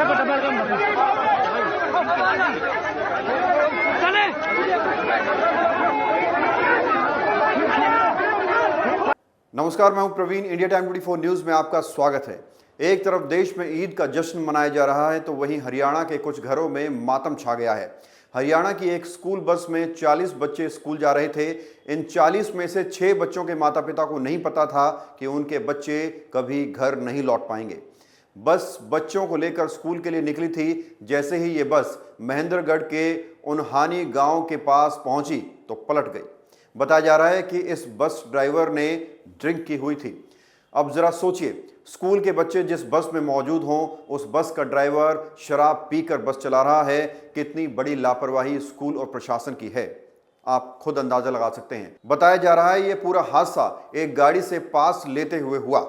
नमस्कार, मैं हूं प्रवीण। इंडिया टाइम 24 न्यूज में आपका स्वागत है। एक तरफ देश में ईद का जश्न मनाया जा रहा है तो वहीं हरियाणा के कुछ घरों में मातम छा गया है। हरियाणा की एक स्कूल बस में 40 बच्चे स्कूल जा रहे थे। इन 40 में से 6 बच्चों के माता पिता को नहीं पता था कि उनके बच्चे कभी घर नहीं लौट पाएंगे। बस बच्चों को लेकर स्कूल के लिए निकली थी। जैसे ही ये बस महेंद्रगढ़ के उन्हानी गांव के पास पहुंची तो पलट गई। बताया जा रहा है कि इस बस ड्राइवर ने ड्रिंक की हुई थी। अब जरा सोचिए, स्कूल के बच्चे जिस बस में मौजूद हों, उस बस का ड्राइवर शराब पीकर बस चला रहा है। कितनी बड़ी लापरवाही स्कूल और प्रशासन की है, आप खुद अंदाजा लगा सकते हैं। बताया जा रहा है ये पूरा हादसा एक गाड़ी से पास लेते हुए हुआ।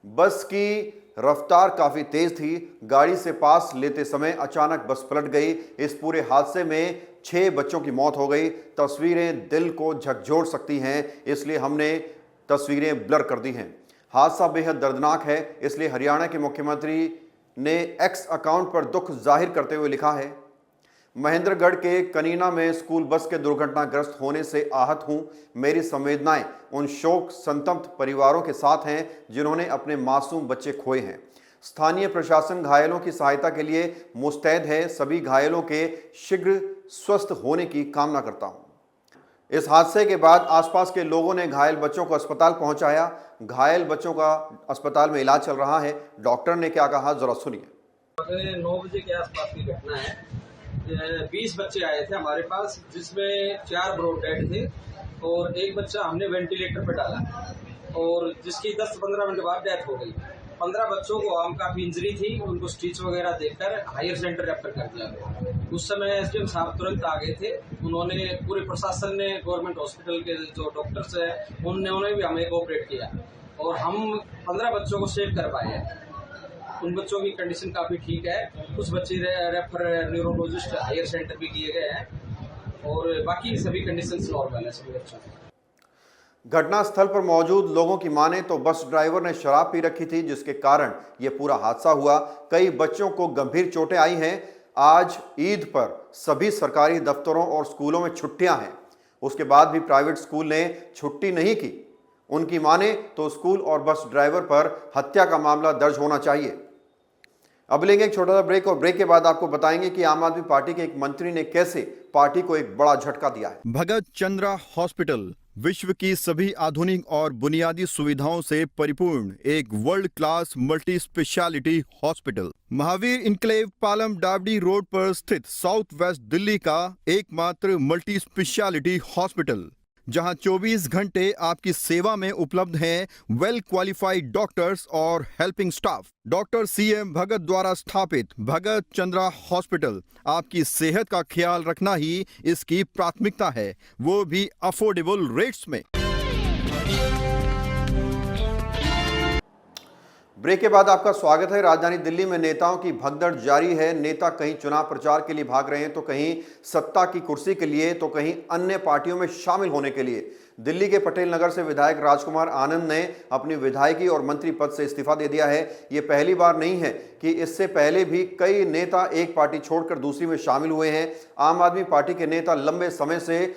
बस की रफ्तार काफी तेज थी। गाड़ी से पास लेते समय अचानक बस पलट गई। इस पूरे हादसे में 6 बच्चों की मौत हो गई। तस्वीरें दिल को झकझोर सकती हैं, इसलिए हमने तस्वीरें ब्लर कर दी हैं। हादसा बेहद दर्दनाक है, इसलिए हरियाणा के मुख्यमंत्री ने एक्स अकाउंट पर दुख जाहिर करते हुए लिखा है, महेंद्रगढ़ के कनीना में स्कूल बस के दुर्घटनाग्रस्त होने से आहत हूं। मेरी संवेदनाएं उन शोक संतप्त परिवारों के साथ हैं जिन्होंने अपने मासूम बच्चे खोए हैं। स्थानीय प्रशासन घायलों की सहायता के लिए मुस्तैद है। सभी घायलों के शीघ्र स्वस्थ होने की कामना करता हूं। इस हादसे के बाद आसपास के लोगों ने घायल बच्चों को अस्पताल पहुंचाया। घायल बच्चों का अस्पताल में इलाज चल रहा है। डॉक्टर ने क्या कहा, जरा सुनिए। 9 बजे के आसपास की घटना है। 20 बच्चे आए थे हमारे पास, जिसमें 4 ब्रॉड डेड थे और एक बच्चा हमने वेंटिलेटर पर डाला और जिसकी 10-15 मिनट बाद डेथ हो गई। 15 बच्चों को हम काफी इंजरी थी, उनको स्टिच वगैरह देकर हायर सेंटर रेफर कर दिया गया। उस समय एसडीएम साहब तुरंत आ गए थे। उन्होंने, पूरे प्रशासन ने, गवर्नमेंट हॉस्पिटल के जो डॉक्टर्स हैं उन्होंने भी हमें कोऑपरेट किया और हम 15 बच्चों को सेव कर पाए हैं। उन बच्चों की कंडीशन काफी ठीक है। कुछ बच्चे रेफर न्यूरोलॉजिस्ट हायर सेंटर भी किए गए हैं और बाकी सभी कंडीशंस नॉर्मल है सभी बच्चों की। घटनास्थल पर मौजूद लोगों की माने तो बस ड्राइवर ने शराब पी रखी थी, जिसके कारण यह पूरा हादसा हुआ। कई बच्चों को गंभीर चोटें आई हैं। आज ईद पर सभी सरकारी दफ्तरों और स्कूलों में छुट्टियां हैं। उसके बाद भी प्राइवेट स्कूल ने छुट्टी नहीं की। उनकी माने तो स्कूल और बस ड्राइवर पर हत्या का मामला दर्ज होना चाहिए। अब लेंगे एक छोटा सा ब्रेक और ब्रेक के बाद आपको बताएंगे कि आम आदमी पार्टी के एक मंत्री ने कैसे पार्टी को एक बड़ा झटका दिया है। भगत चंद्रा हॉस्पिटल विश्व की सभी आधुनिक और बुनियादी सुविधाओं से परिपूर्ण एक world class multi speciality hospital, Mahavir enclave Palam डावडी रोड पर स्थित साउथ वेस्ट दिल्ली का एकमात्र मल्टी स्पेशलिटी हॉस्पिटल, जहां 24 घंटे आपकी सेवा में उपलब्ध हैं वेल क्वालिफाइड डॉक्टर्स और हेल्पिंग स्टाफ। डॉक्टर CM भगत द्वारा स्थापित भगत चंद्रा हॉस्पिटल आपकी सेहत का ख्याल रखना ही इसकी प्राथमिकता है, वो भी अफोर्डेबल रेट्स में। ब्रेक के बाद आपका स्वागत है। राजधानी दिल्ली में नेताओं की भगदड़ जारी है। नेता कहीं चुनाव प्रचार के लिए भाग रहे हैं तो कहीं सत्ता की कुर्सी के लिए तो कहीं अन्य पार्टियों में शामिल होने के लिए। दिल्ली के पटेल नगर से विधायक राजकुमार आनंद ने अपनी विधायकी और मंत्री पद से इस्तीफा दे दिया है। ये पहली बार नहीं है कि इससे पहले भी कई नेता एक पार्टी छोड़कर दूसरी में शामिल हुए हैं। आम आदमी पार्टी के नेता लंबे समय से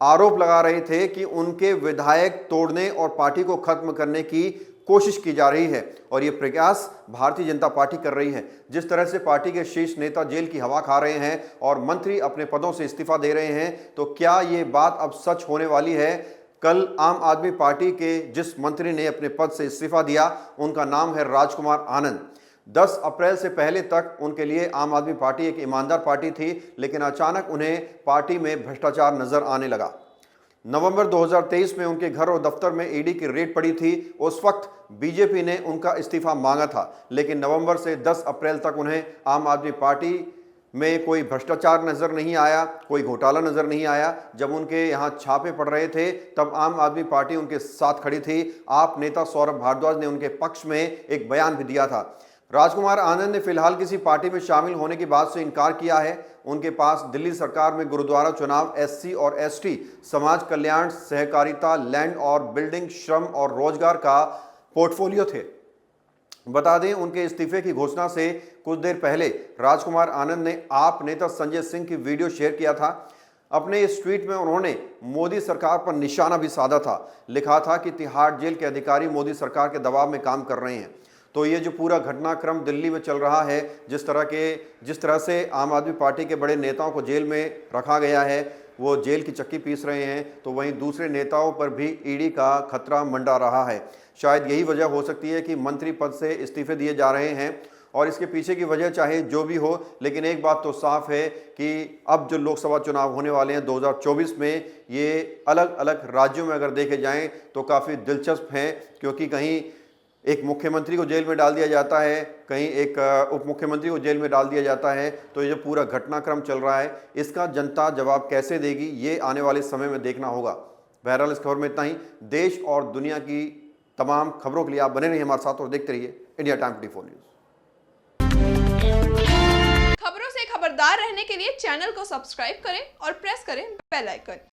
आरोप लगा रहे थे कि उनके विधायक तोड़ने और पार्टी को खत्म करने की कोशिश की जा रही है और ये प्रयास भारतीय जनता पार्टी कर रही है। जिस तरह से पार्टी के शीर्ष नेता जेल की हवा खा रहे हैं और मंत्री अपने पदों से इस्तीफा दे रहे हैं, तो क्या ये बात अब सच होने वाली है? कल आम आदमी पार्टी के जिस मंत्री ने अपने पद से इस्तीफा दिया, उनका नाम है राजकुमार आनंद। 10 अप्रैल से पहले तक उनके लिए आम आदमी पार्टी एक ईमानदार पार्टी थी, लेकिन अचानक उन्हें पार्टी में भ्रष्टाचार नजर आने लगा। नवंबर 2023 में उनके घर और दफ्तर में ईडी की रेड पड़ी थी। उस वक्त बीजेपी ने उनका इस्तीफा मांगा था, लेकिन नवंबर से 10 अप्रैल तक उन्हें आम आदमी पार्टी में कोई भ्रष्टाचार नजर नहीं आया, कोई घोटाला नजर नहीं आया। जब उनके यहाँ छापे पड़ रहे थे तब आम आदमी पार्टी उनके साथ खड़ी थी। आप नेता सौरभ भारद्वाज ने उनके पक्ष में एक बयान भी दिया था। राजकुमार आनंद ने फिलहाल किसी पार्टी में शामिल होने की बात से इनकार किया है। उनके पास दिल्ली सरकार में गुरुद्वारा चुनाव, SC और ST, समाज कल्याण, सहकारिता, लैंड और बिल्डिंग, श्रम और रोजगार का पोर्टफोलियो थे। बता दें, उनके इस्तीफे की घोषणा से कुछ देर पहले राजकुमार आनंद ने आप नेता संजय सिंह की वीडियो शेयर किया था। अपने इस ट्वीट में उन्होंने मोदी सरकार पर निशाना भी साधा था। लिखा था कि तिहाड़ जेल के अधिकारी मोदी सरकार के दबाव में काम कर रहे हैं। तो ये जो पूरा घटनाक्रम दिल्ली में चल रहा है, जिस तरह से आम आदमी पार्टी के बड़े नेताओं को जेल में रखा गया है, वो जेल की चक्की पीस रहे हैं, तो वहीं दूसरे नेताओं पर भी ईडी का खतरा मंडरा रहा है। शायद यही वजह हो सकती है कि मंत्री पद से इस्तीफे दिए जा रहे हैं। और इसके पीछे की वजह चाहे जो भी हो, लेकिन एक बात तो साफ है कि अब जो लोकसभा चुनाव होने वाले हैं 2024 में, ये अलग अलग राज्यों में अगर देखे जाएं तो काफ़ी दिलचस्प हैं, क्योंकि कहीं एक मुख्यमंत्री को जेल में डाल दिया जाता है, कहीं एक उप मुख्यमंत्री को जेल में डाल दिया जाता है। तो ये जो पूरा घटनाक्रम चल रहा है, इसका जनता जवाब कैसे देगी, ये आने वाले समय में देखना होगा। बहरहाल इस खबर में इतना ही। देश और दुनिया की तमाम खबरों के लिए आप बने रहिए हमारे साथ और देखते रहिए इंडिया टाइम 24 न्यूज़। खबरों से खबरदार रहने के लिए चैनल को सब्सक्राइब करें और प्रेस करें बेल आइकन।